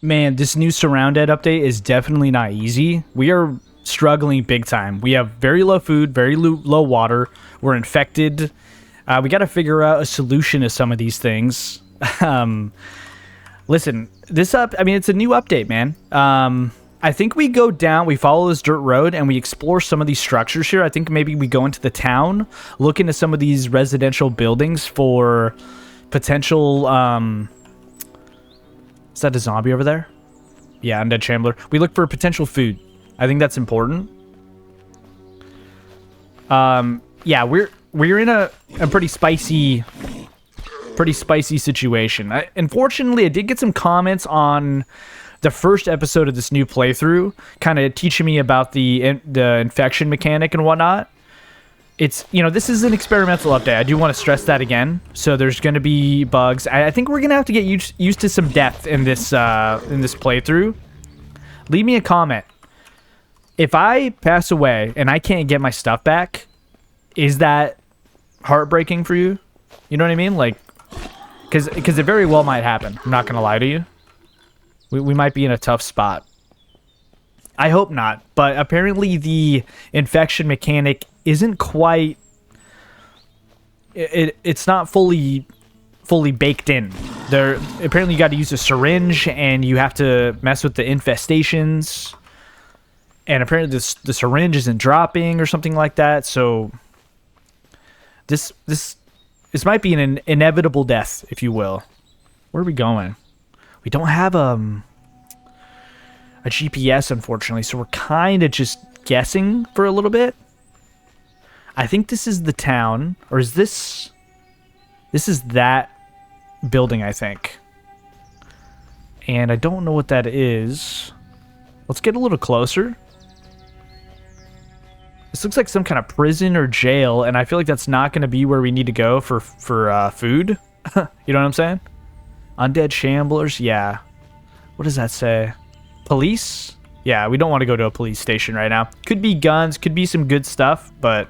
Man, this new SurrounDead update is definitely not easy. We are struggling big time. We have very low food, very low water. We're infected. We got to figure out a solution to some of these things. Listen, I mean, it's a new update, man. I think we go down, we follow this dirt road, and we explore some of these structures here. I think maybe we go into the town, look into some of these residential buildings for potential, is that a zombie over there? Yeah, undead shambler. We look for potential food. I think that's important. Yeah, we're in a pretty spicy situation. Unfortunately, I did get some comments on the first episode of this new playthrough, kind of teaching me about the infection mechanic and whatnot. It's, this is an experimental update. I do want to stress that again. So there's going to be bugs. I think we're going to have to get used to some death in this playthrough. Leave me a comment. If I pass away and I can't get my stuff back, is that heartbreaking for you? You know what I mean? Like, because it very well might happen. I'm not going to lie to you. We might be in a tough spot. I hope not, but apparently the infection mechanic isn't quite... It's not fully baked in. Apparently you got to use a syringe, and you have to mess with the infestations. And apparently the syringe isn't dropping or something like that, so... This might be an inevitable death, if you will. Where are we going? We don't have a GPS, unfortunately, so we're kind of just guessing for a little bit. I think this is the town, or is this... This is that building, I think. And I don't know what that is. Let's get a little closer. This looks like some kind of prison or jail, and I feel like that's not going to be where we need to go for food. You know what I'm saying? Undead shamblers, yeah. What does that say? Police? Yeah, we don't want to go to a police station right now. Could be guns, could be some good stuff, but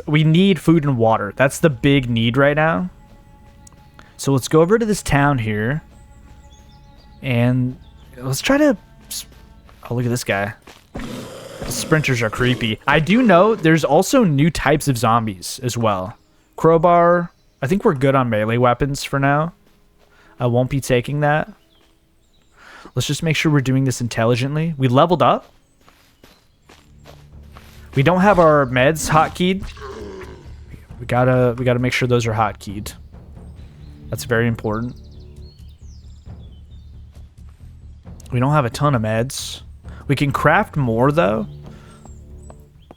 we need food and water. That's the big need right now. So let's go over to this town here, and let's try to... Oh, look at this guy. The sprinters are creepy. I do know there's also new types of zombies as well. Crowbar. I think we're good on melee weapons for now. I won't be taking that. Let's just make sure we're doing this intelligently. We leveled up. We don't have our meds hotkeyed. We gotta make sure those are hotkeyed. That's very important. We don't have a ton of meds. We can craft more, though,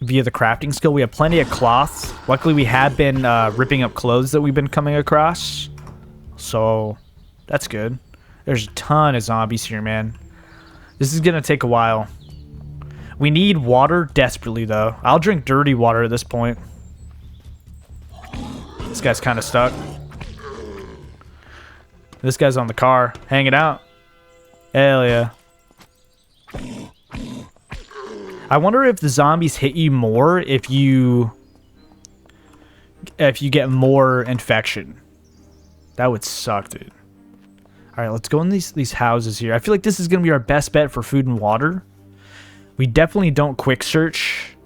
via the crafting skill. We have plenty of cloth. Luckily, we have been ripping up clothes that we've been coming across. So, that's good. There's a ton of zombies here, man. This is going to take a while. We need water desperately, though. I'll drink dirty water at this point. This guy's kind of stuck. This guy's on the car, hanging out. Hell yeah. I wonder if the zombies hit you more if you get more infection. That would suck, dude. All right, let's go in these houses here. I feel like this is going to be our best bet for food and water. We definitely don't quick search.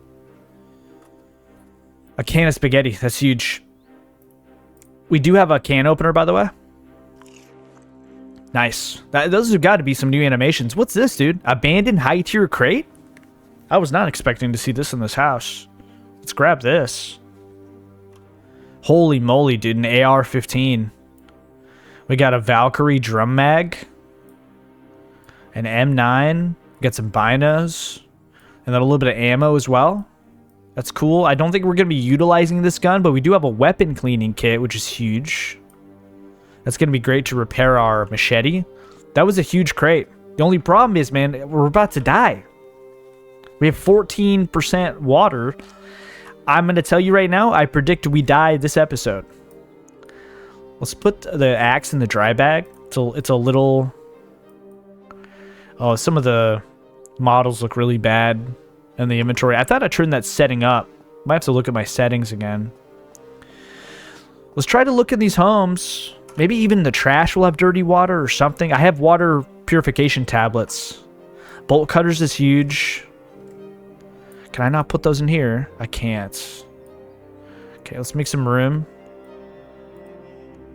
A can of spaghetti. That's huge. We do have a can opener, by the way. Nice. Those have got to be some new animations. What's this, dude? Abandoned high-tier crate? I was not expecting to see this in this house. Let's grab this. Holy moly, dude. An AR-15. We got a Valkyrie drum mag. An M9. We got some binos. And then a little bit of ammo as well. That's cool. I don't think we're going to be utilizing this gun, but we do have a weapon cleaning kit, which is huge. That's going to be great to repair our machete. That was a huge crate. The only problem is, man, we're about to die. We have 14% water. I'm going to tell you right now, I predict we die this episode. Let's put the axe in the dry bag. It's a little... Oh, some of the models look really bad in the inventory. I thought I turned that setting up. Might have to look at my settings again. Let's try to look in these homes. Maybe even the trash will have dirty water or something. I have water purification tablets. Bolt cutters is huge. Can I not put those in here? I can't. Okay, let's make some room.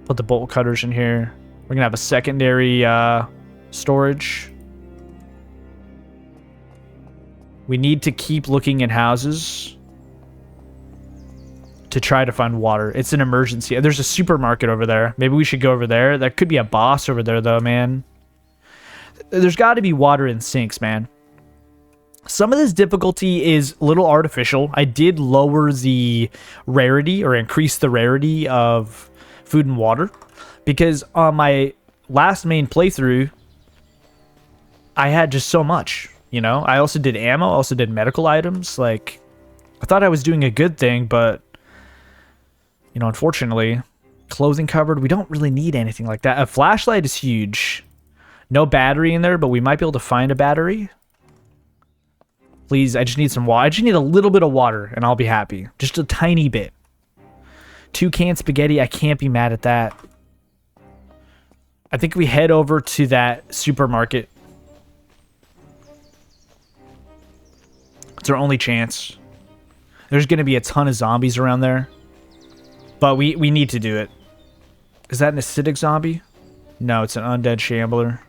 Put the bolt cutters in here. We're gonna have a secondary storage. We need to keep looking in houses to try to find water. It's an emergency. There's a supermarket over there. Maybe we should go over there. That could be a boss over there, though, man. There's got to be water in sinks, man. Some of this difficulty is a little artificial. I did lower the rarity or increase the rarity of food and water because on my last main playthrough, I had just so much, you know? I also did ammo. I also did medical items. Like, I thought I was doing a good thing, but you know, unfortunately, clothing covered, we don't really need anything like that. A flashlight is huge. No battery in there, but we might be able to find a battery. Please, I just need some water. I just need a little bit of water, and I'll be happy. Just a tiny bit. 2 canned spaghetti, I can't be mad at that. I think we head over to that supermarket. It's our only chance. There's going to be a ton of zombies around there. But we need to do it. Is that an acidic zombie? No, it's an undead shambler.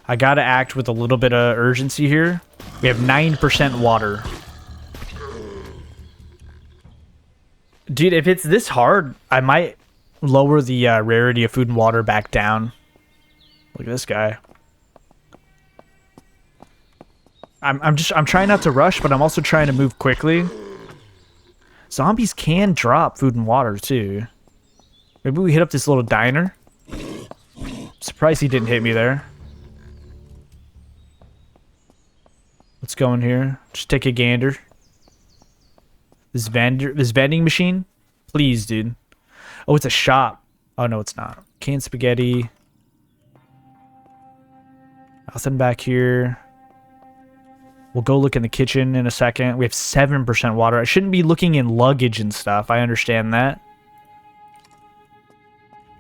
I gotta act with a little bit of urgency here. We have 9% water. Dude, if it's this hard, I might lower the rarity of food and water back down. Look at this guy. I'm trying not to rush, but I'm also trying to move quickly. Zombies can drop food and water, too. Maybe we hit up this little diner. Surprised he didn't hit me there. Let's go in here. Just take a gander. This vending machine? Please, dude. Oh, it's a shop. Oh, no, it's not. Canned spaghetti. Nothing back here. We'll go look in the kitchen in a second. We have 7% water. I shouldn't be looking in luggage and stuff. I understand that.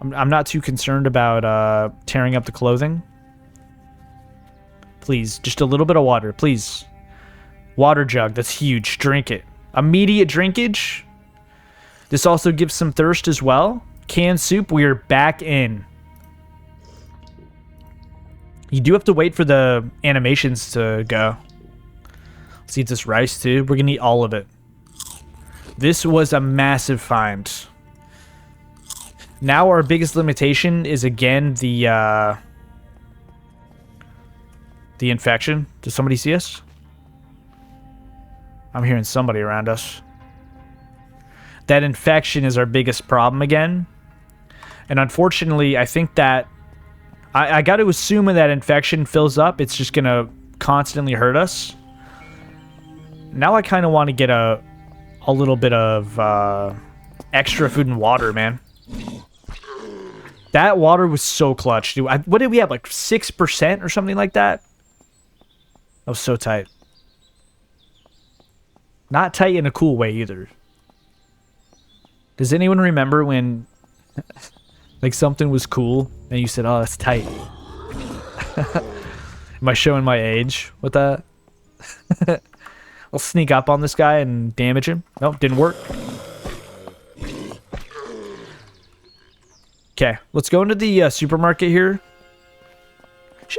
I'm not too concerned about tearing up the clothing. Please, just a little bit of water, please. Water jug, that's huge. Drink it. Immediate drinkage. This also gives some thirst as well. Canned soup, we are back in. You do have to wait for the animations to go. Let's eat this rice too. We're gonna eat all of it. This was a massive find. Now our biggest limitation is again the infection. Does somebody see us? I'm hearing somebody around us. That infection is our biggest problem again. And unfortunately, I think that I got to assume when that infection fills up, it's just gonna constantly hurt us. Now I kind of want to get a little bit of extra food and water, man. That water was so clutch, dude. What did we have, like 6% or something like that? That was so tight. Not tight in a cool way either. Does anyone remember when like something was cool and you said, oh, that's tight? Am I showing my age with that? I'll sneak up on this guy and damage him. Nope, didn't work. Okay, let's go into the supermarket here.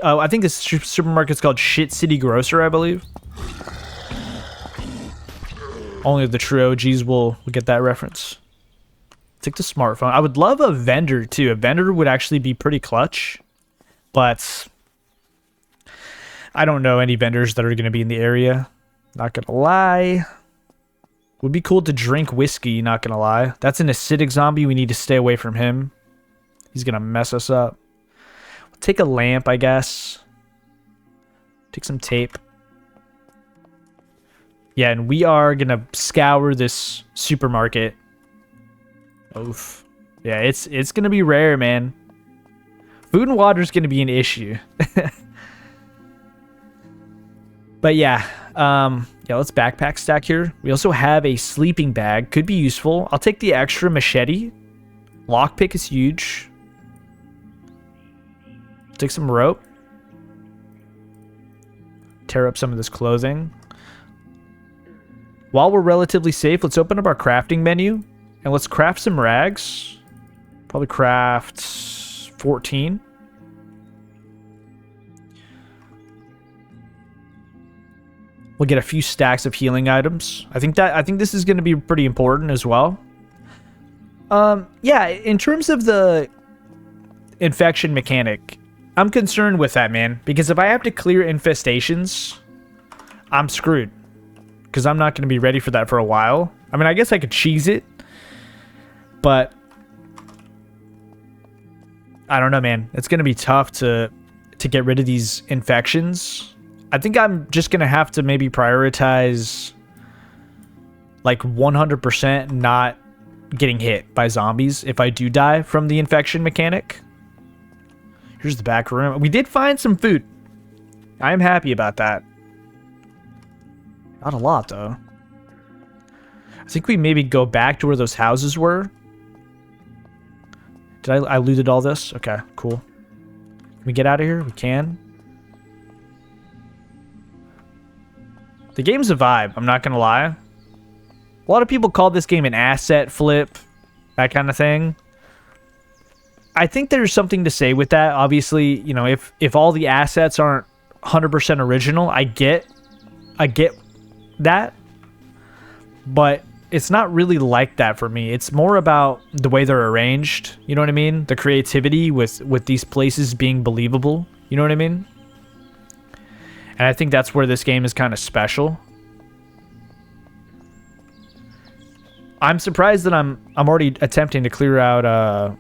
I think this supermarket's called Shit City Grocer, I believe. Only the true OGs will get that reference. Take the smartphone. I would love a vendor, too. A vendor would actually be pretty clutch. But I don't know any vendors that are going to be in the area. Not going to lie. Would be cool to drink whiskey, not going to lie. That's an acidic zombie. We need to stay away from him. He's going to mess us up. We'll take a lamp, I guess. Take some tape. Yeah, and we are going to scour this supermarket. Oof. Yeah, it's going to be rare, man. Food and water is going to be an issue. But yeah, let's backpack stack here. We also have a sleeping bag. Could be useful. I'll take the extra machete. Lockpick is huge. Take some rope. Tear up some of this clothing. While we're relatively safe, let's open up our crafting menu and let's craft some rags. Probably craft 14. We'll get a few stacks of healing items. I think this is going to be pretty important as well. Yeah, in terms of the infection mechanic, I'm concerned with that, man, because if I have to clear infestations, I'm screwed. Because I'm not going to be ready for that for a while. I mean, I guess I could cheese it, but I don't know, man. It's going to be tough to get rid of these infections. I think I'm just going to have to maybe prioritize like 100% not getting hit by zombies if I do die from the infection mechanic. Here's the back room. We did find some food. I am happy about that. Not a lot, though. I think we maybe go back to where those houses were. Did I looted all this? Okay, cool. Can we get out of here? We can. The game's a vibe, I'm not gonna lie. A lot of people call this game an asset flip, that kind of thing. I think there's something to say with that. Obviously, you know, if all the assets aren't 100% original, I get that, but it's not really like that for me. It's more about the way they're arranged, you know what I mean? The creativity with these places being believable, you know what I mean? And I think that's where this game is kind of special. I'm surprised that I'm already attempting to clear out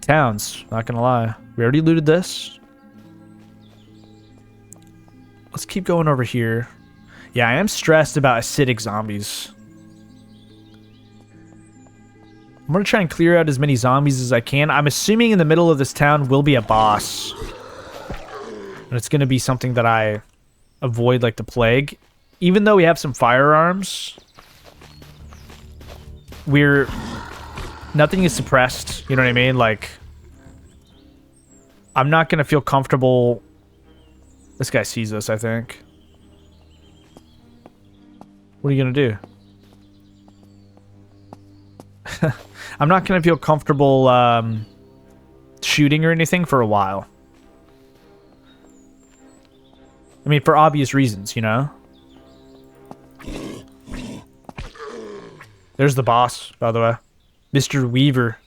towns, not gonna lie. We already looted this. Let's keep going over here. Yeah, I am stressed about acidic zombies. I'm going to try and clear out as many zombies as I can. I'm assuming in the middle of this town will be a boss. And it's going to be something that I avoid like the plague. Even though we have some firearms, nothing is suppressed. You know what I mean? Like, I'm not going to feel comfortable. This guy sees us, I think. What are you going to do? I'm not going to feel comfortable shooting or anything for a while. I mean, for obvious reasons, you know? There's the boss, by the way. Mr. Weaver.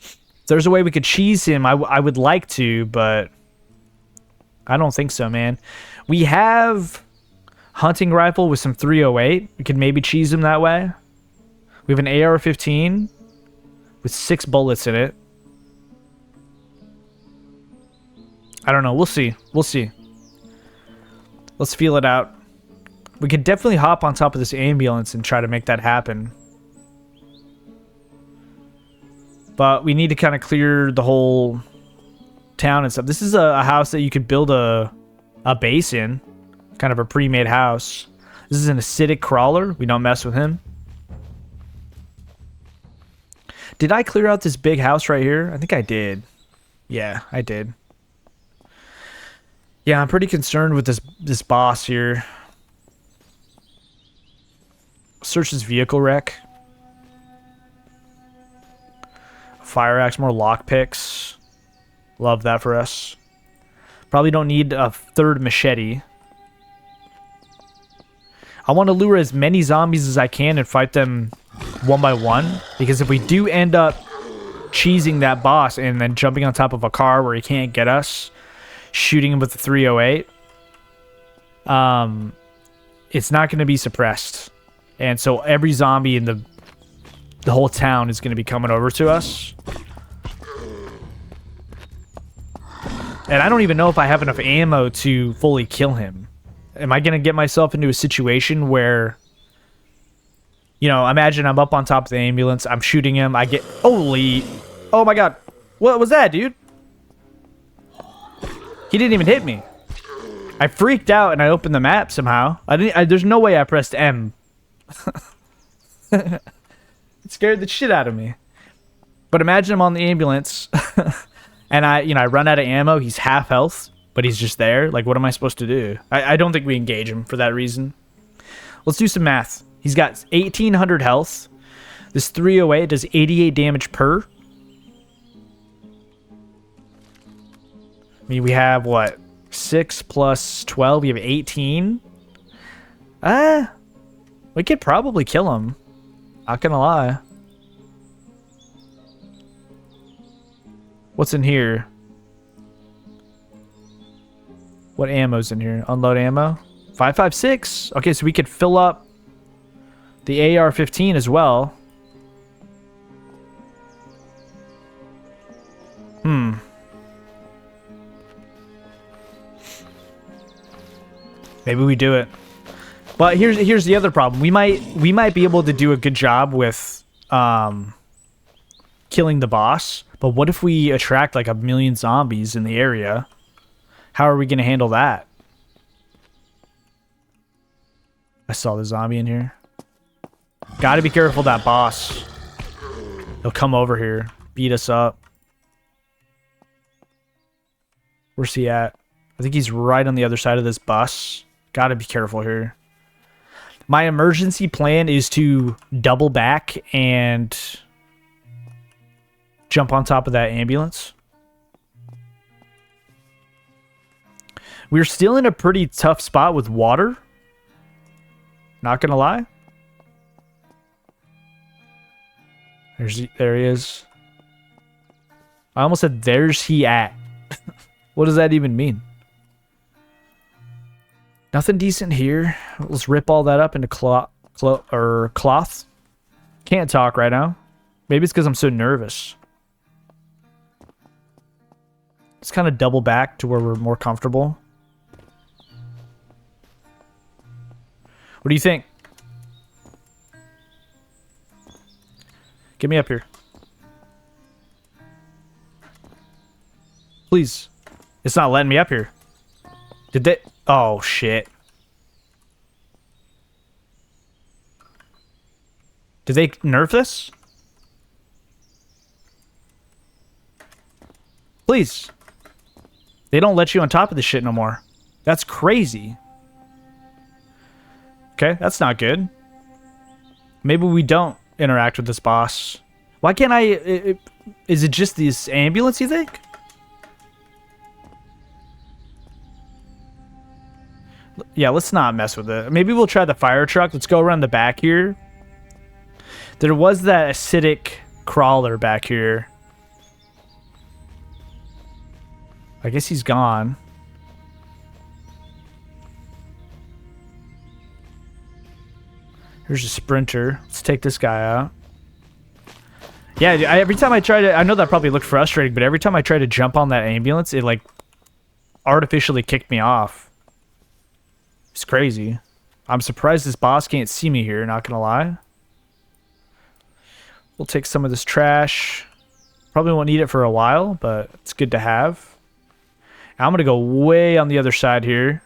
If there's a way we could cheese him, I would like to, but I don't think so, man. We have hunting rifle with some 308. We could maybe cheese him that way. We have an AR-15 with 6 bullets in it. I don't know. We'll see. We'll see. Let's feel it out. We could definitely hop on top of this ambulance and try to make that happen. But we need to kind of clear the whole town and stuff. This is a house that you could build a base in. Kind of a pre-made house. This is an acidic crawler. We don't mess with him. Did I clear out this big house right here? I think I did. Yeah, I did. Yeah, I'm pretty concerned with this boss here. Search his vehicle wreck. Fire axe, more lockpicks. Love that for us. Probably don't need a third machete. I want to lure as many zombies as I can and fight them one by one. Because if we do end up cheesing that boss and then jumping on top of a car where he can't get us, shooting him with the 308, it's not going to be suppressed. And so every zombie in the whole town is going to be coming over to us. And I don't even know if I have enough ammo to fully kill him. Am I going to get myself into a situation where, you know, imagine I'm up on top of the ambulance, I'm shooting him, I get, holy, oh my god, what was that, dude? He didn't even hit me. I freaked out and I opened the map somehow. There's no way I pressed M. It scared the shit out of me. But imagine I'm on the ambulance and I run out of ammo. He's half health, but he's just there. Like, what am I supposed to do? I don't think we engage him for that reason. Let's do some math. He's got 1,800 health. This 308 does 88 damage per. I mean, we have, what? 6 plus 12. We have 18. We could probably kill him. Not gonna lie. What's in here? What ammo's in here? Unload ammo? 5.56. Okay, so we could fill up the AR-15 as well. Maybe we do it. But here's the other problem. We might be able to do a good job with killing the boss. But what if we attract like 1 million zombies in the area? How are we going to handle that? I saw the zombie in here. Gotta be careful of that boss. He'll come over here, beat us up. Where's he at? I think he's right on the other side of this bus. Gotta be careful here. My emergency plan is to double back and jump on top of that ambulance. We're still in a pretty tough spot with water. Not gonna lie. There he is. I almost said, there's he at. What does that even mean? Nothing decent here. Let's rip all that up into cloth. Can't talk right now. Maybe it's because I'm so nervous. Let's kind of double back to where we're more comfortable. What do you think? Get me up here. Please. It's not letting me up here. Did they... Oh, shit. Did they nerf this? Please. They don't let you on top of this shit no more. That's crazy. Okay, that's not good. Maybe we don't interact with this boss. Why can't I... Is it just this ambulance, you think? Yeah, let's not mess with it. Maybe we'll try the fire truck. Let's go around the back here. There was that acidic crawler back here. I guess he's gone. Here's a sprinter. Let's take this guy out. Yeah, every time I try to... I know that probably looked frustrating, but every time I try to jump on that ambulance, it, like, artificially kicked me off. It's crazy. I'm surprised this boss can't see me here, not gonna lie. We'll take some of this trash. Probably won't need it for a while, but it's good to have. I'm gonna go way on the other side here.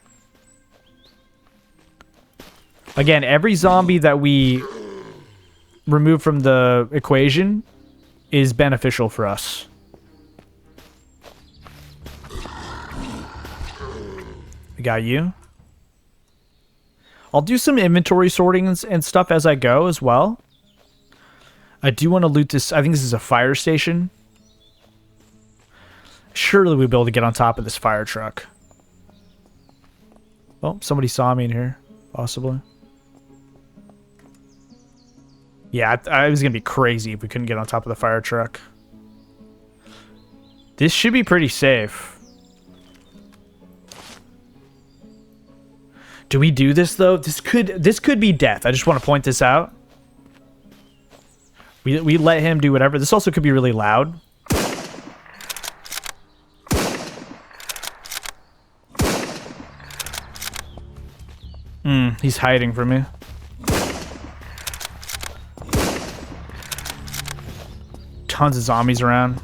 Again, every zombie that we remove from the equation is beneficial for us. I got you. I'll do some inventory sorting and stuff as I go as well. I do want to loot this. I think this is a fire station. Surely we'll be able to get on top of this fire truck. Oh, somebody saw me in here. Possibly. Yeah, I was going to be crazy if we couldn't get on top of the fire truck. This should be pretty safe. Do we do this, though? This could be death. I just want to point this out. We let him do whatever. This also could be really loud. He's hiding from me. Tons of zombies around.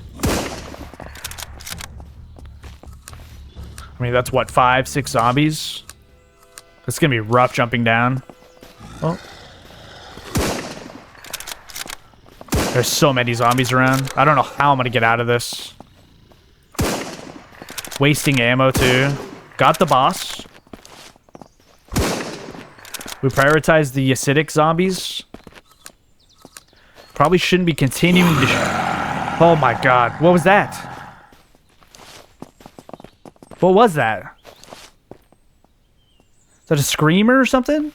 I mean, that's what, 5, 6 zombies? It's gonna be rough jumping down. Oh. There's so many zombies around. I don't know how I'm gonna get out of this. Wasting ammo too. Got the boss. We prioritize the acidic zombies. Probably shouldn't be continuing to... Oh my god. What was that? What was that? Is that a screamer or something?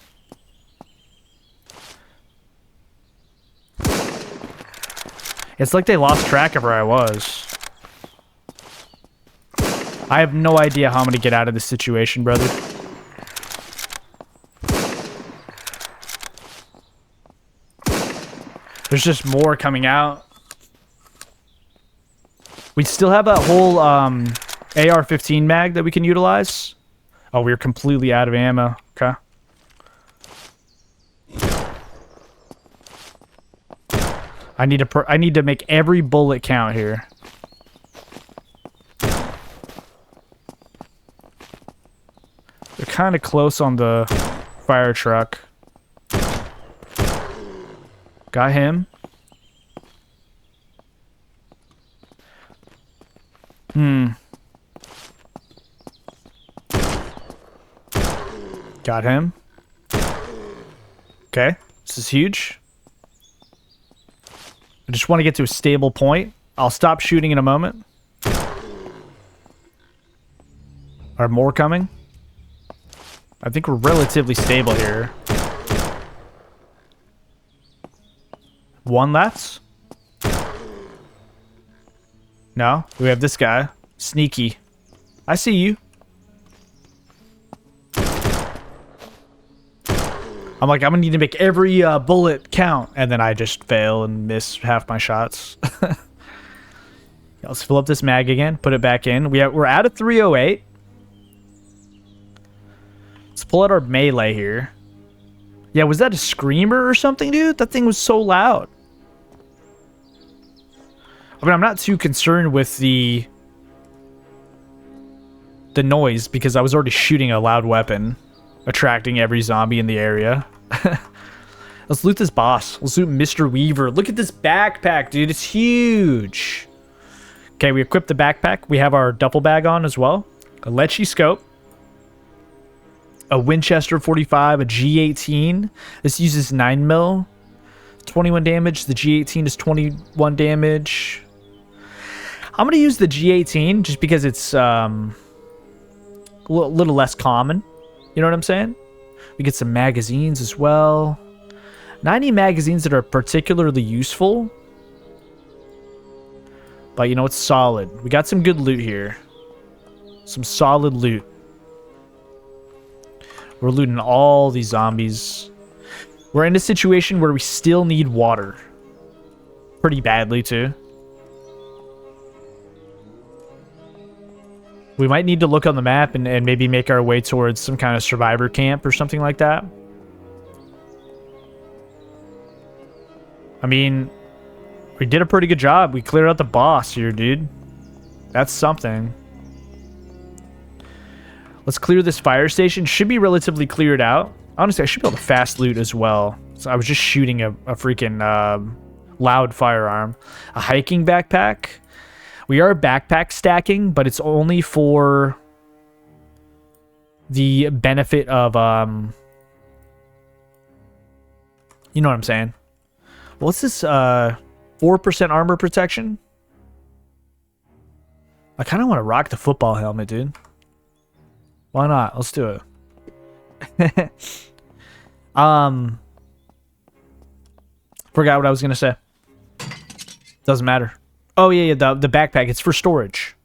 It's like they lost track of where I was. I have no idea how I'm gonna get out of this situation, brother. There's just more coming out. We still have that whole AR-15 mag that we can utilize. Oh, we're completely out of ammo. Okay. I need to make every bullet count here. They're kind of close on the fire truck. Got him. Got him. Okay, this is huge. I just want to get to a stable point. I'll stop shooting in a moment. Are more coming? I think we're relatively stable here. One left? No, we have this guy. Sneaky. I see you. I'm like, I'm gonna need to make every bullet count, and then I just fail and miss half my shots. Let's fill up this mag again, put it back in. We're out of 308. Let's pull out our melee here. Yeah, was that a screamer or something, dude? That thing was so loud. I mean, I'm not too concerned with the noise because I was already shooting a loud weapon, attracting every zombie in the area. Let's loot this boss. Let's loot Mr. Weaver. Look at this backpack, dude. It's huge. Okay, we equipped the backpack. We have our duffel bag on as well. A Lecce scope. A Winchester 45, a G18. This uses 9mm. 21 damage. The G18 is 21 damage. I'm going to use the G18 just because it's a little less common. You know what I'm saying? We get some magazines as well. 90 magazines that are particularly useful. But, you know, it's solid. We got some good loot here. Some solid loot. We're looting all these zombies. We're in a situation where we still need water. Pretty badly, too. We might need to look on the map and maybe make our way towards some kind of survivor camp or something like that. I mean, we did a pretty good job. We cleared out the boss here, dude. That's something. Let's clear this fire station. Should be relatively cleared out. Honestly, I should be able to fast loot as well. So I was just shooting a freaking loud firearm. A hiking backpack. We are backpack stacking, but it's only for the benefit of, you know what I'm saying? What's this, 4% armor protection? I kind of want to rock the football helmet, dude. Why not? Let's do it. Forgot what I was going to say. Doesn't matter. Oh, yeah, the backpack. It's for storage.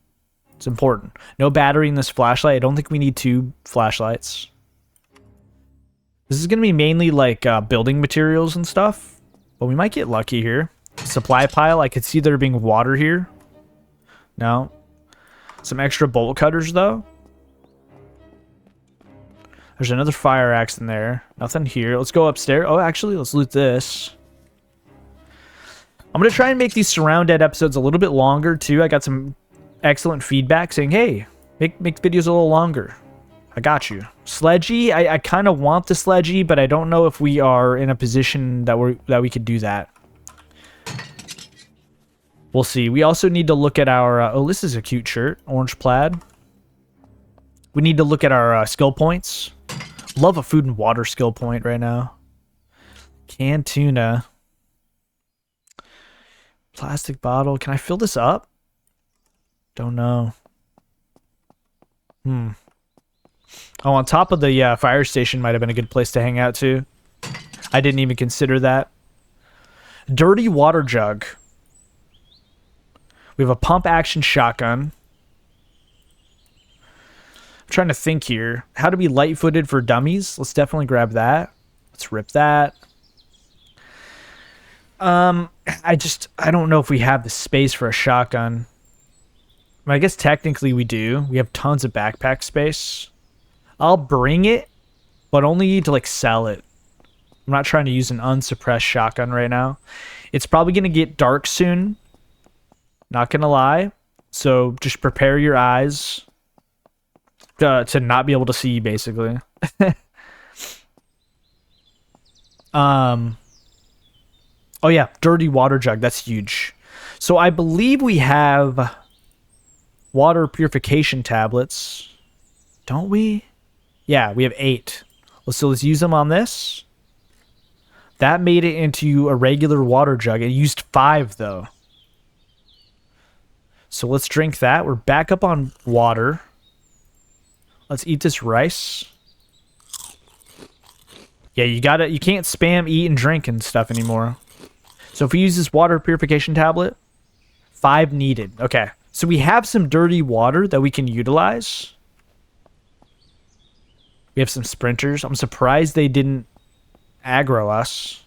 It's important. No battery in this flashlight. I don't think we need 2 flashlights. This is going to be mainly like building materials and stuff. But we might get lucky here. Supply pile. I could see there being water here. No. Some extra bolt cutters, though. There's another fire axe in there. Nothing here. Let's go upstairs. Oh, actually, let's loot this. I'm going to try and make these SurrounDead episodes a little bit longer, too. I got some excellent feedback saying, hey, make videos a little longer. I got you. Sledgy, I kind of want the sledgy, but I don't know if we are in a position that we could do that. We'll see. We also need to look at our... oh, this is a cute shirt. Orange plaid. We need to look at our skill points. Love a food and water skill point right now. Canned tuna. Plastic bottle. Can I fill this up? Don't know. Oh, on top of the fire station might have been a good place to hang out too. I didn't even consider that. Dirty water jug. We have a pump action shotgun. I'm trying to think here. How to be light-footed for dummies. Let's definitely grab that. Let's rip that. I don't know if we have the space for a shotgun. I guess technically we do. We have tons of backpack space. I'll bring it, but only need to like sell it. I'm not trying to use an unsuppressed shotgun right now. It's probably going to get dark soon. Not going to lie. So just prepare your eyes to not be able to see, basically. Oh yeah, dirty water jug. That's huge. So I believe we have water purification tablets. Don't we? Yeah, we have 8. So let's use them on this. That made it into a regular water jug. It used 5 though. So let's drink that. We're back up on water. Let's eat this rice. Yeah, you can't spam eat and drink and stuff anymore. So if we use this water purification tablet, 5 needed. Okay. So we have some dirty water that we can utilize. We have some sprinters. I'm surprised they didn't aggro us.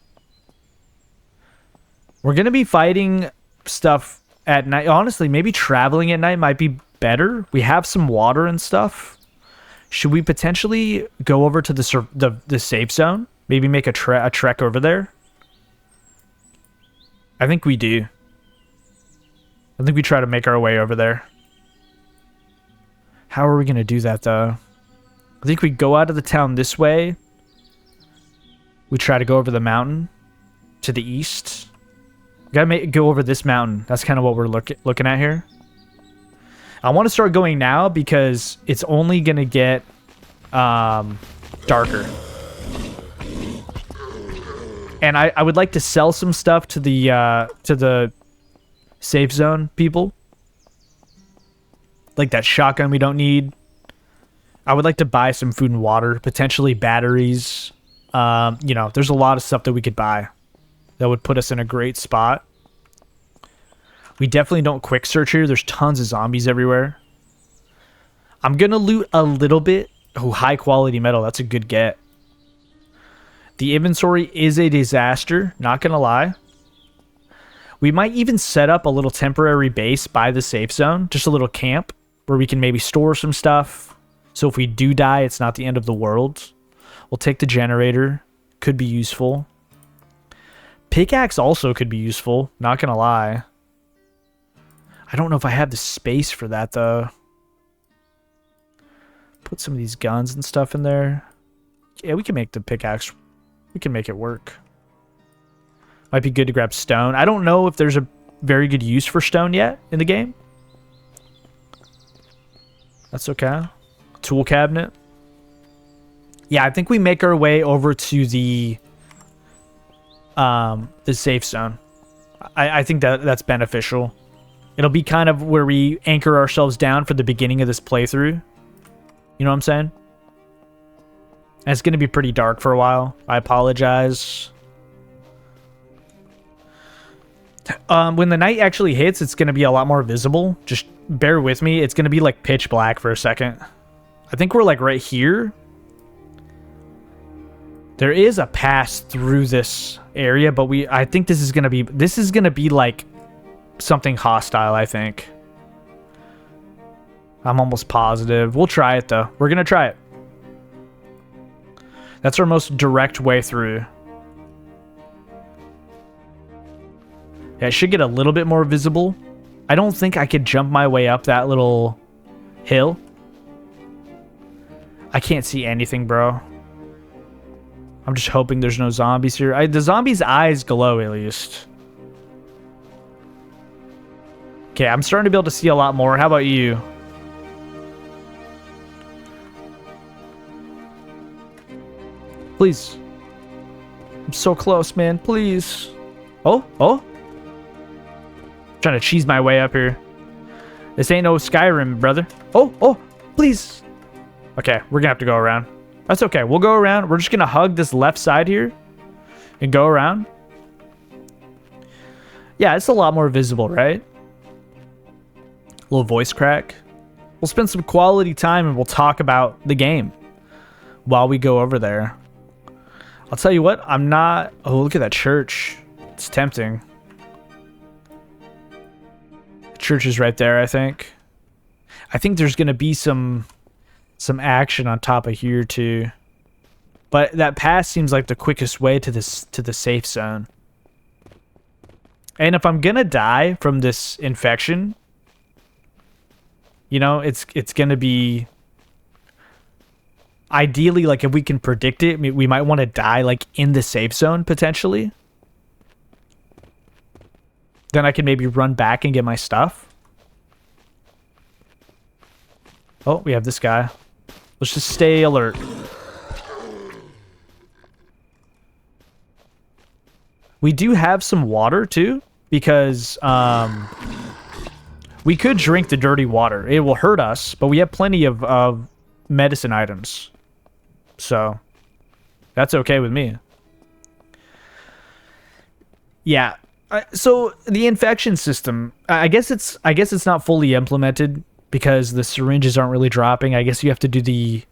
We're going to be fighting stuff at night. Honestly, maybe traveling at night might be better. We have some water and stuff. Should we potentially go over to the safe zone? Maybe make a trek over there? I think we do. I think we try to make our way over there. How are we going to do that, though? I think we go out of the town this way. We try to go over the mountain to the east. We gotta go over this mountain. That's kind of what we're looking at here. I want to start going now because it's only going to get darker. And I would like to sell some stuff to the safe zone people. Like that shotgun we don't need. I would like to buy some food and water, potentially batteries. You know, there's a lot of stuff that we could buy that would put us in a great spot. We definitely don't quick search here. There's tons of zombies everywhere. I'm going to loot a little bit. Oh, high quality metal. That's a good get. The inventory is a disaster. Not going to lie. We might even set up a little temporary base by the safe zone. Just a little camp where we can maybe store some stuff. So if we do die, it's not the end of the world. We'll take the generator. Could be useful. Pickaxe also could be useful. Not going to lie. I don't know if I have the space for that, though. Put some of these guns and stuff in there. Yeah, we can make the pickaxe. We can make it work. Might be good to grab stone. I don't know if there's a very good use for stone yet in the game. That's okay. Tool cabinet. Yeah, I think we make our way over to the safe zone. I think that's beneficial. It'll be kind of where we anchor ourselves down for the beginning of this playthrough. You know what I'm saying? And it's going to be pretty dark for a while. I apologize. When the night actually hits, it's going to be a lot more visible. Just bear with me. It's going to be like pitch black for a second. I think we're like right here. There is a pass through this area, but I think this is going to be like something hostile, I think. I'm almost positive. We'll try it though. We're going to try it. That's our most direct way through. Yeah, it should get a little bit more visible. I don't think I could jump my way up that little hill. I can't see anything, bro. I'm just hoping there's no zombies here. The zombies' eyes glow, at least. Okay, I'm starting to be able to see a lot more. How about you? Please. I'm so close, man. Please. Oh. Trying to cheese my way up here. This ain't no Skyrim, brother. Oh, please. Okay, we're gonna have to go around. That's okay. We'll go around. We're just gonna hug this left side here and go around. Yeah, it's a lot more visible, right? Little voice crack. We'll spend some quality time and we'll talk about the game while we go over there. I'll tell you what, I'm not... Oh, look at that church. It's tempting. The church is right there, I think. I think there's going to be some action on top of here, too. But that path seems like the quickest way to the safe zone. And if I'm going to die from this infection, you know, it's going to be... Ideally, like, if we can predict it, we might want to die, like, in the safe zone, potentially. Then I can maybe run back and get my stuff. Oh, we have this guy. Let's just stay alert. We do have some water, too, because, we could drink the dirty water. It will hurt us, but we have plenty of medicine items. So, that's okay with me. Yeah. So the infection system, I guess it's not fully implemented because the syringes aren't really dropping. I guess you have to do the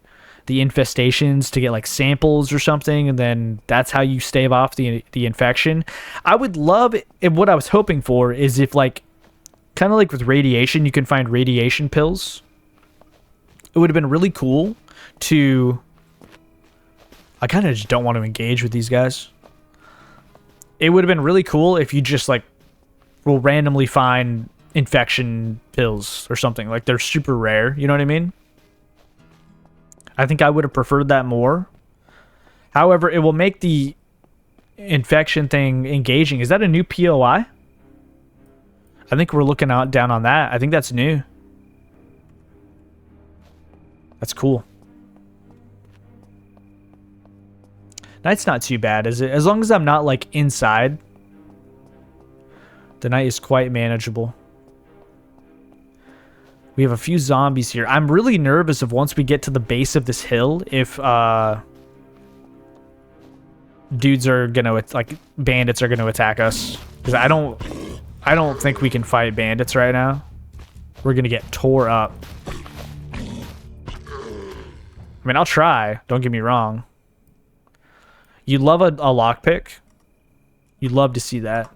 infestations to get like samples or something, and then that's how you stave off the infection. I would love it. What I was hoping for is if, like, kind of like with radiation, you can find radiation pills. It would have been really cool to... I kind of just don't want to engage with these guys. It would have been really cool if you just, like, will randomly find infection pills or something. Like, they're super rare, you know what I mean? I think I would have preferred that more. However, it will make the infection thing engaging. Is that a new POI? I think we're looking down on that. I think that's new. That's cool. Night's not too bad, is it? As long as I'm not, like, inside, the night is quite manageable. We have a few zombies here. I'm really nervous of once we get to the base of this hill, if dudes are gonna, like, bandits are gonna attack us. Because I don't think we can fight bandits right now. We're gonna get tore up. I mean, I'll try. Don't get me wrong. You love a lockpick. You'd love to see that.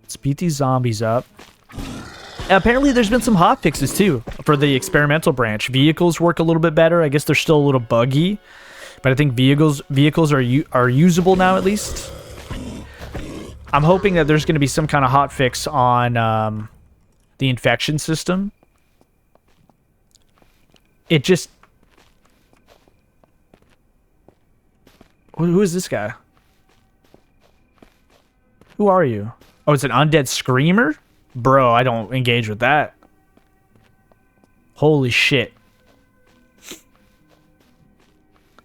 Let's beat these zombies up. Apparently, there's been some hot fixes, too, for the experimental branch. Vehicles work a little bit better. I guess they're still a little buggy. But I think vehicles are usable now, at least. I'm hoping that there's going to be some kind of hot fix on the infection system. It just... Who is this guy? Who are you? Oh, it's an undead screamer? Bro, I don't engage with that. Holy shit.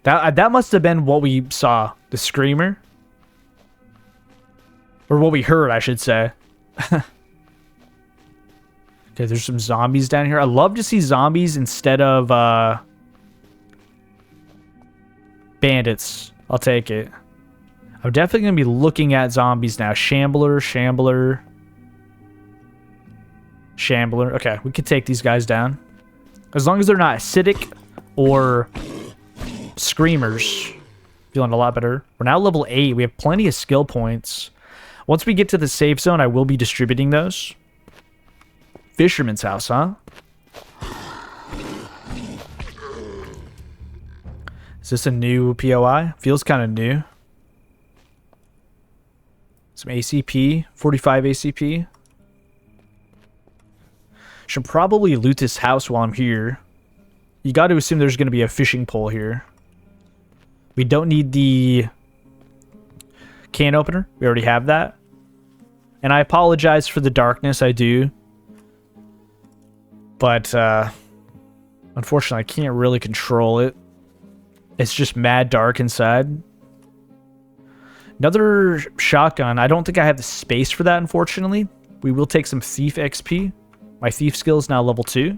That must have been what we saw. The screamer. Or what we heard, I should say. Okay, there's some zombies down here. I love to see zombies instead of bandits. I'll take it. I'm definitely going to be looking at zombies now. Shambler. Okay, we could take these guys down. As long as they're not acidic or screamers. Feeling a lot better. We're now level 8. We have plenty of skill points. Once we get to the safe zone, I will be distributing those. Fisherman's house, huh? Is this a new POI? Feels kind of new. Some ACP. 45 ACP. Should probably loot this house while I'm here. You got to assume there's going to be a fishing pole here. We don't need the can opener. We already have that. And I apologize for the darkness, I do. But, unfortunately, I can't really control it. It's just mad dark inside. Another shotgun. I don't think I have the space for that, unfortunately. We will take some thief XP. My thief skill is now level 2.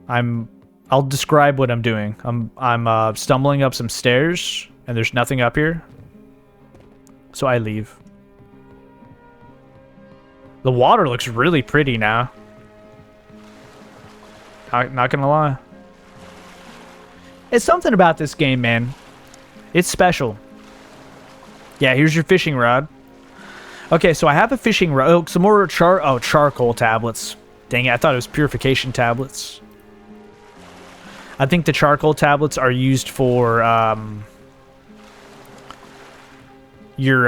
I'll describe what I'm doing. I'm stumbling up some stairs, and there's nothing up here. So I leave. The water looks really pretty now. Not gonna lie. It's something about this game, man. It's special. Yeah, here's your fishing rod. Okay, so I have a fishing rod. Oh, some more charcoal tablets. Dang it, I thought it was purification tablets. I think the charcoal tablets are used for your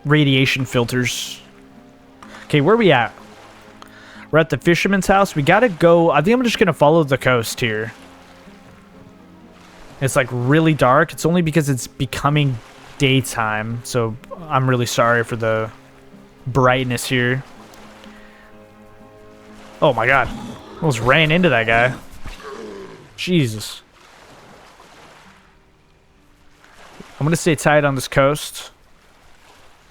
radiation filters. Okay, where are we at? We're at the fisherman's house. We gotta go. I think I'm just gonna follow the coast here. It's like really dark. It's only because it's becoming daytime, so I'm really sorry for the brightness here. Oh my god. Almost ran into that guy. Jesus. I'm gonna stay tight on this coast.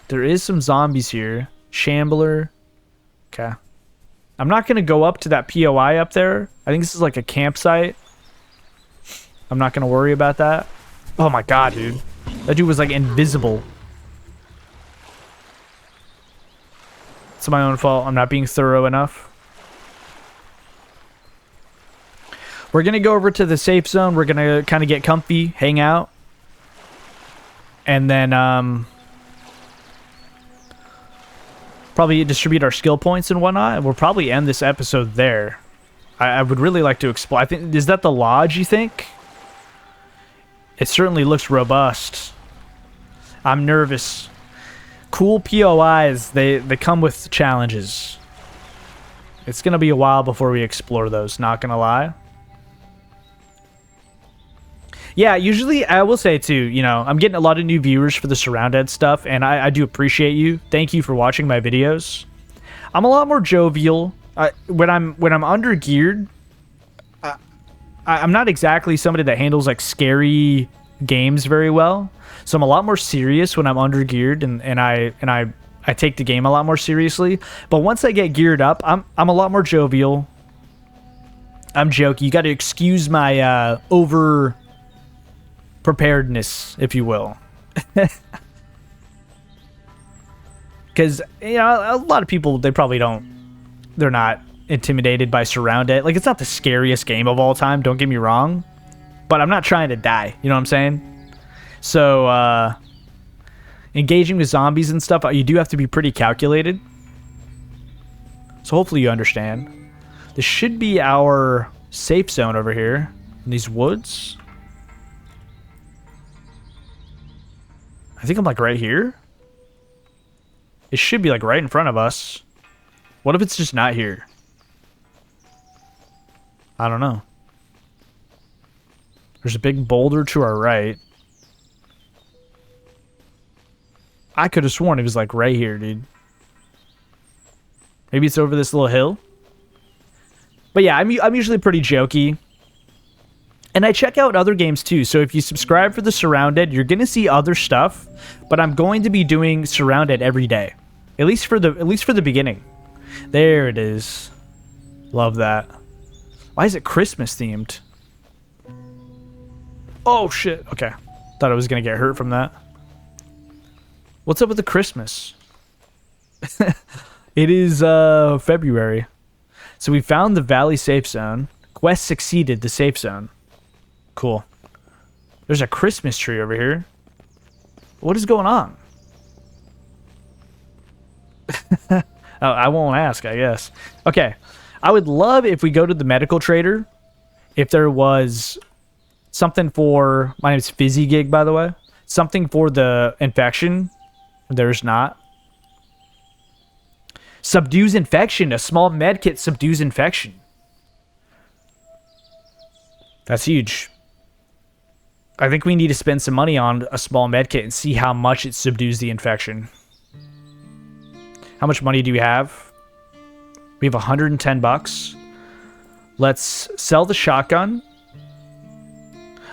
There is some zombies here. Shambler. Okay. I'm not gonna go up to that POI up there. I think this is like a campsite. I'm not gonna worry about that. Oh my god, dude. That dude was like invisible. It's my own fault. I'm not being thorough enough. We're gonna go over to the safe zone. We're gonna kind of get comfy, hang out. And then, probably distribute our skill points and whatnot. And we'll probably end this episode there. I would really like to explore. I think, is that the lodge, you think? It certainly looks robust. I'm nervous. Cool POIs, they come with challenges. It's gonna be a while before we explore those, not gonna lie. Yeah, usually I will say too, you know, I'm getting a lot of new viewers for the SurrounDead stuff, and I do appreciate you. Thank you for watching my videos. I'm a lot more jovial. When I'm under geared, I'm not exactly somebody that handles like scary games very well. So I'm a lot more serious when I'm under geared, and I take the game a lot more seriously. But once I get geared up, I'm a lot more jovial. I'm joking. You got to excuse my over preparedness, if you will. Because, you know, a lot of people, they're not intimidated by SurrounDead. Like, it's not the scariest game of all time, don't get me wrong, but I'm not trying to die, you know what I'm saying? So, engaging with zombies and stuff, you do have to be pretty calculated. So hopefully you understand. This should be our safe zone over here in these woods. I think I'm like right here. It should be like right in front of us. What if it's just not here? I don't know. There's a big boulder to our right. I could have sworn it was like right here, dude. Maybe it's over this little hill. But yeah, I'm usually pretty jokey. And I check out other games too, so if you subscribe for the SurrounDead, you're gonna see other stuff. But I'm going to be doing SurrounDead every day, at least for the beginning. There it is. Love that. Why is it Christmas themed? Oh shit. Okay, thought I was gonna get hurt from that. What's up with the Christmas? It is February, so we found the Valley safe zone. Quest succeeded. The safe zone. Cool. There's a Christmas tree over here. What is going on? Oh, I won't ask, I guess. Okay. I would love if we go to the medical trader. If there was something for... My name is Fizgig, by the way. Something for the infection. There's not. Subdues infection. A small med kit subdues infection. That's huge. I think we need to spend some money on a small medkit and see how much it subdues the infection. How much money do we have? We have 110 bucks. Let's sell the shotgun.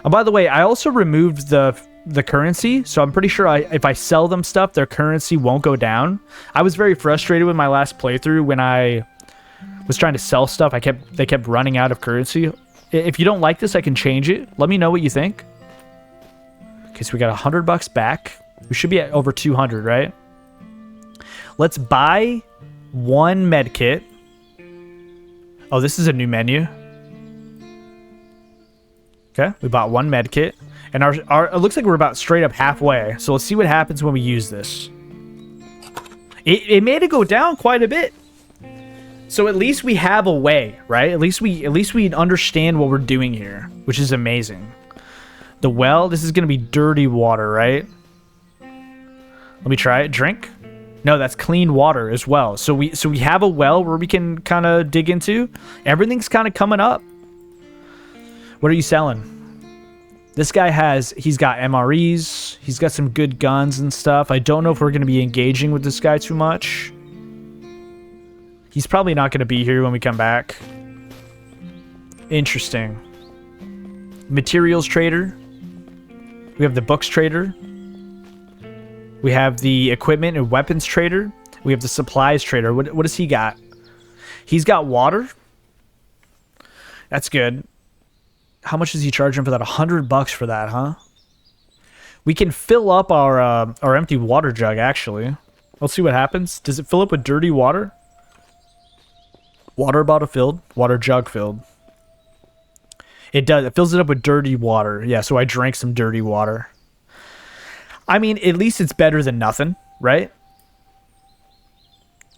Oh, by the way, I also removed the currency, so I'm pretty sure if I sell them stuff, their currency won't go down. I was very frustrated with my last playthrough when I was trying to sell stuff. They kept running out of currency. If you don't like this, I can change it. Let me know what you think. Okay, so we got 100 bucks back. We should be at over 200, right? Let's buy one med kit. Oh, this is a new menu. Okay, we bought one med kit. And it looks like we're about straight up halfway. So let's see what happens when we use this. It made it go down quite a bit. So at least we have a way, right? At least we understand what we're doing here, which is amazing. The well, this is gonna be dirty water, right? Let me try it. Drink. No, that's clean water as well. So we have a well where we can kind of dig into. Everything's kind of coming up. What are you selling? This guy he's got MREs. He's got some good guns and stuff. I don't know if we're going to be engaging with this guy too much. He's probably not going to be here when we come back. Interesting. Materials trader. We have the books trader. We have the equipment and weapons trader. We have the supplies trader. What does he got? He's got water. That's good. How much is he charging for that? 100 bucks for that, huh? We can fill up our empty water jug, actually. Let's see what happens. Does it fill up with dirty water? Water bottle filled. Water jug filled. It does. It fills it up with dirty water. Yeah, so I drank some dirty water. I mean, at least it's better than nothing, right?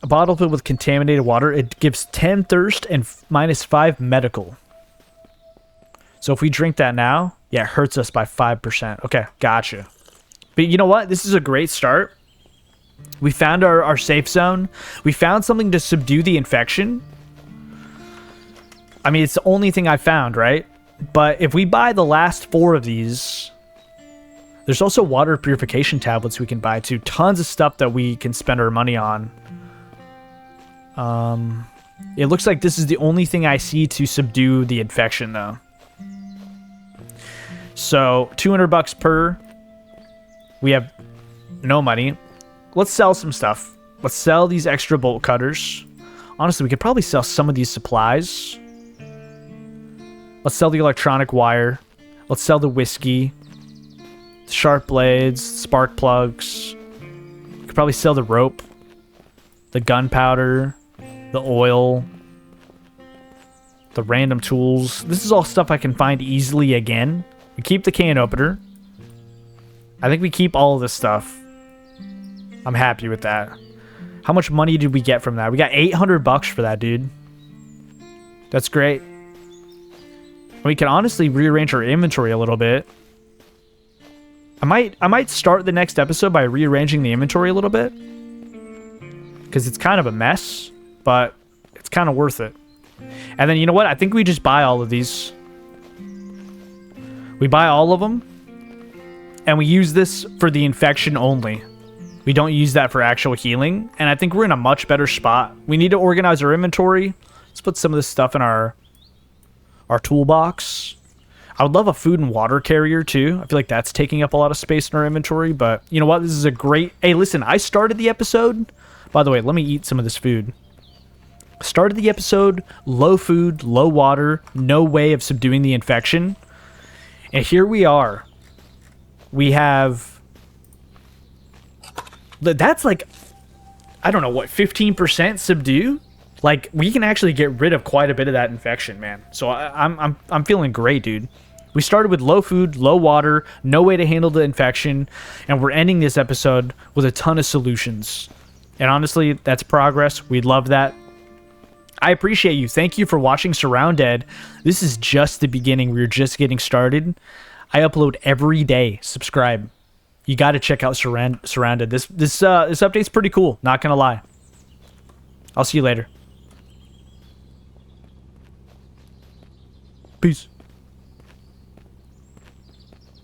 A bottle filled with contaminated water. It gives 10 thirst and -5 medical. So if we drink that now, yeah, it hurts us by 5%. Okay, gotcha. But you know what? This is a great start. We found our safe zone. We found something to subdue the infection. I mean, it's the only thing I found, right? But if we buy the last 4 of these, there's also water purification tablets we can buy too. Tons of stuff that we can spend our money on. It looks like this is the only thing I see to subdue the infection, though. So 200 bucks per. We have no money. Let's sell some stuff. Let's sell these extra bolt cutters. Honestly, we could probably sell some of these supplies. Let's sell the electronic wire. Let's sell the whiskey. Sharp blades, spark plugs. We could probably sell the rope. The gunpowder. The oil. The random tools. This is all stuff I can find easily again. We keep the can opener. I think we keep all of this stuff. I'm happy with that. How much money did we get from that? We got 800 bucks for that, dude. That's great. We can honestly rearrange our inventory a little bit. I might start the next episode by rearranging the inventory a little bit. Because it's kind of a mess, but it's kind of worth it. And then, you know what? I think we just buy all of these. We buy all of them, and we use this for the infection only. We don't use that for actual healing, and I think we're in a much better spot. We need to organize our inventory. Let's put some of this stuff in our toolbox. I would love a food and water carrier, too. I feel like that's taking up a lot of space in our inventory, but you know what? This is a great... Hey, listen, I started the episode... By the way, let me eat some of this food. Started the episode, low food, low water, no way of subduing the infection. And here we are. We have... That's like... I don't know, what, 15% subdue? Like, we can actually get rid of quite a bit of that infection, man. So I'm feeling great, dude. We started with low food, low water, no way to handle the infection, and we're ending this episode with a ton of solutions. And honestly, that's progress. We'd love that. I appreciate you. Thank you for watching SurrounDead. This is just the beginning. We're just getting started. I upload every day. Subscribe. You got to check out SurrounDead. This update's pretty cool. Not gonna lie. I'll see you later. Peace.